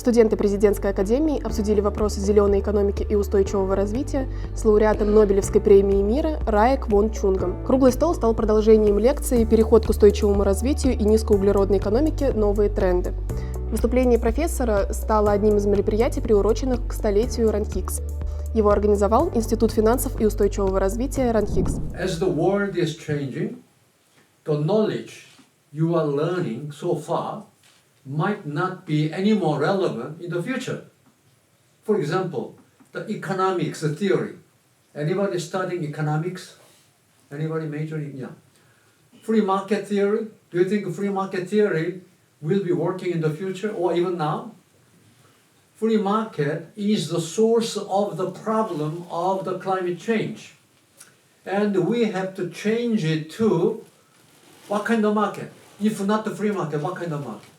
Студенты Президентской Академии обсудили вопросы зеленой экономики и устойчивого развития с лауреатом Нобелевской премии мира Рае Квон Чунгом. Круглый стол стал продолжением лекции «Переход к устойчивому развитию и низкоуглеродной экономике. Новые тренды». Выступление профессора стало одним из мероприятий, приуроченных к столетию РАНХиГС. Его организовал Институт финансов и устойчивого развития РАНХиГС. As the world is changing, the knowledge you are learning so far might not be any more relevant in the future. For example, the economics theory. Anybody studying economics? Anybody majoring? Yeah. Free market theory. Do you think free market theory will be working in the future or even now? Free market is the source of the problem of the climate change. And we have to change it to what kind of market? If not the free market, what kind of market?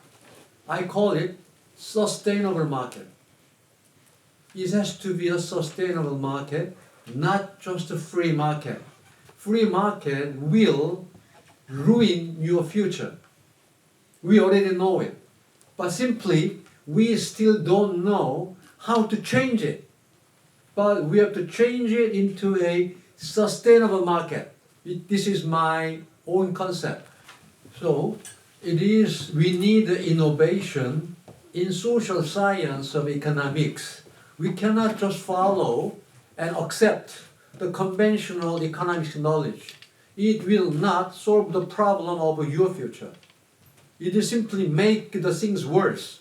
I call it sustainable market. It has to be a sustainable market, not just a free market. Free market will ruin your future. We already know it. But simply, we still don't know how to change it. But we have to change it into a sustainable market. This is my own concept. So, we need innovation in social science of economics. We cannot just follow and accept the conventional economic knowledge. It will not solve the problem of your future. It will simply make the things worse.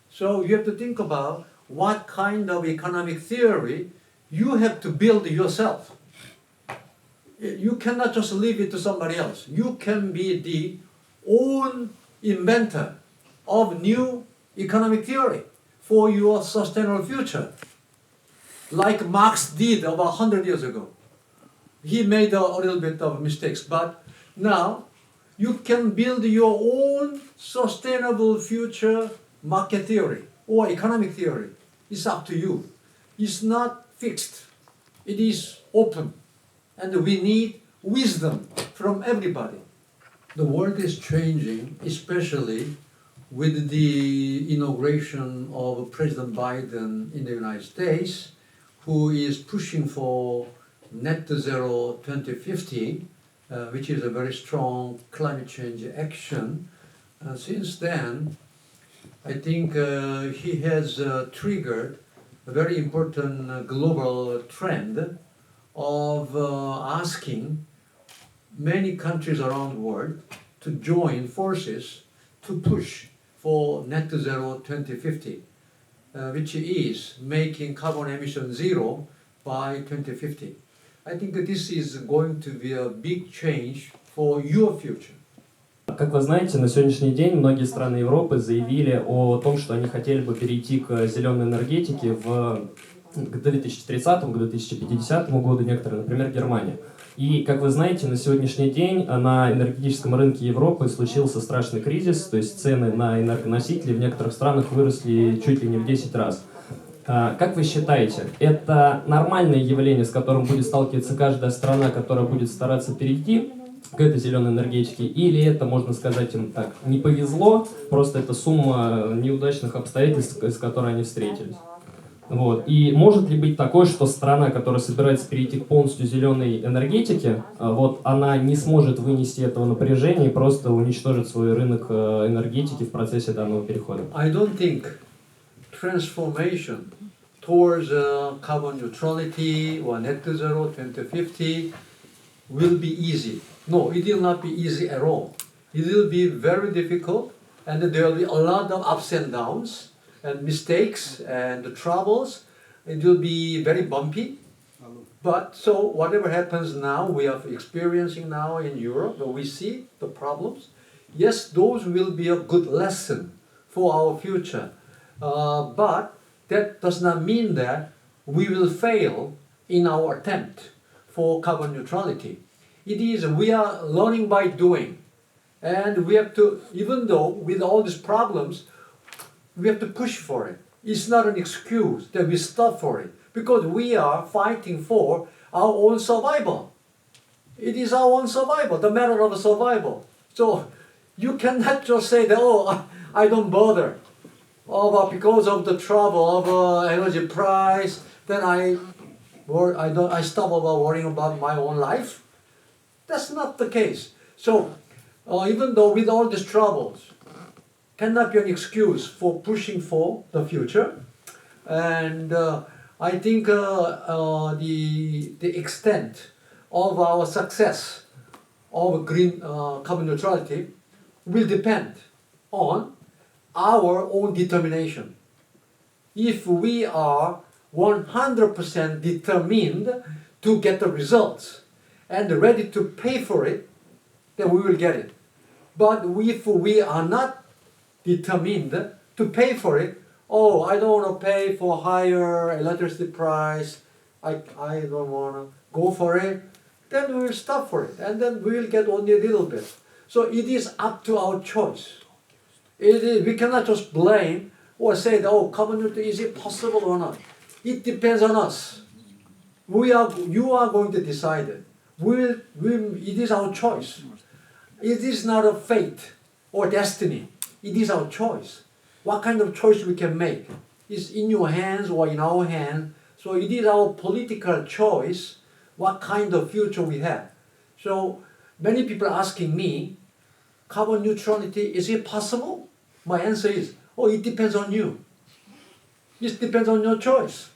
So you have to think about what kind of economic theory you have to build yourself. You cannot just leave it to somebody else. You can be the own inventor of new economic theory for your sustainable future. Like Marx did about 100 years ago. He made a little bit of mistakes, but now you can build your own sustainable future market theory or economic theory. It's up to you. It's not fixed. It is open. And we need wisdom from everybody. The world is changing, especially with the inauguration of President Biden in the United States, who is pushing for net zero 2050, which is a very strong climate change action. Since then, I think he has triggered a very important global trend of asking many countries around the world to join forces to push for net zero 2050, which is making carbon emission zero by 2050. I think this is going to be a big change for your future. Как вы знаете, на сегодняшний день многие страны Европы заявили о том, что они хотели бы перейти к зеленой энергетике к 2030, к 2050 году, некоторые, например, Германия. И, как вы знаете, на сегодняшний день на энергетическом рынке Европы случился страшный кризис, то есть цены на энергоносители в некоторых странах выросли чуть ли не в 10 раз. Как вы считаете, это нормальное явление, с которым будет сталкиваться каждая страна, которая будет стараться перейти к этой зеленой энергетике, или это, можно сказать им так, не повезло, просто это сумма неудачных обстоятельств, с которыми они встретились? Вот. И может ли быть такое, что страна, которая собирается перейти к полностью зеленой энергетике, вот, она не сможет вынести этого напряжения и просто уничтожит свой рынок энергетики в процессе данного перехода? I don't think transformation towards carbon neutrality or net zero 2050 will be easy. No, it will not be easy at all. It will be very difficult, and there will be a lot of ups and downs and mistakes and the troubles. It will be very bumpy. But so whatever happens now, we are experiencing now in Europe, we see the problems. Yes, those will be a good lesson for our future. But that does not mean that we will fail in our attempt for carbon neutrality. It is, we are learning by doing. And we have to, even though with all these problems, we have to push for it. It's not an excuse that we stop for it, because we are fighting for our own survival. It is our own survival, the matter of survival. So you cannot just say that, oh, I don't bother. because of the trouble of energy price, then I stop about worrying about my own life. That's not the case. So even though with all these troubles, cannot be an excuse for pushing for the future. And I think the extent of our success of green carbon neutrality will depend on our own determination. If we are 100% determined to get the results and ready to pay for it, then we will get it. But if we are not determined to pay for it, oh, I don't want to pay for higher electricity price, I don't want to go for it, then we will stop for it, and then we will get only a little bit. So it is up to our choice. We cannot just blame or say, that, oh, carbon neutrality, is it possible or not? It depends on us. You are going to decide it. It is our choice. It is not a fate or destiny. It is our choice. What kind of choice we can make is in your hands or in our hands. So it is our political choice what kind of future we have. So many people are asking me, carbon neutrality, is it possible? My answer is, oh, it depends on you. It depends on your choice.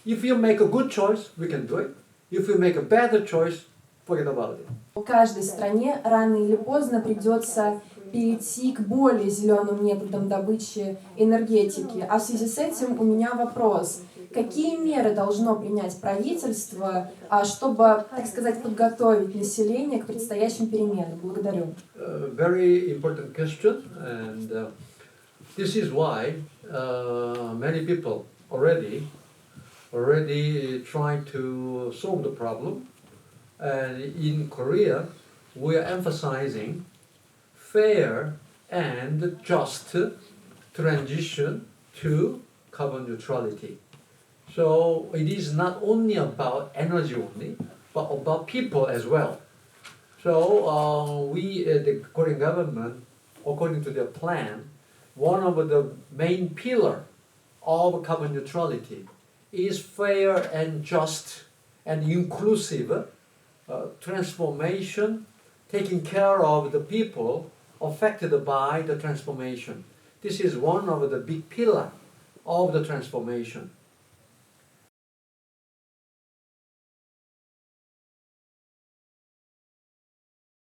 If you make a good choice, we can do it. If you make a better choice, forget about it. В каждой стране рано или поздно придется перейти к более зеленым методам добычи энергетики. А в связи с этим у меня вопрос. Какие меры должно принять правительство, чтобы, так сказать, подготовить население к предстоящим переменам? Благодарю. Very important question, and this is why many people already trying to solve the problem. And in Korea, we are emphasizing fair and just transition to carbon neutrality. So it is not only about energy only, but about people as well. So we, the Korean government, according to their plan, one of the main pillars of carbon neutrality is fair and just and inclusive transformation, taking care of the people affected by the transformation. This is one of the big pillars of the transformation.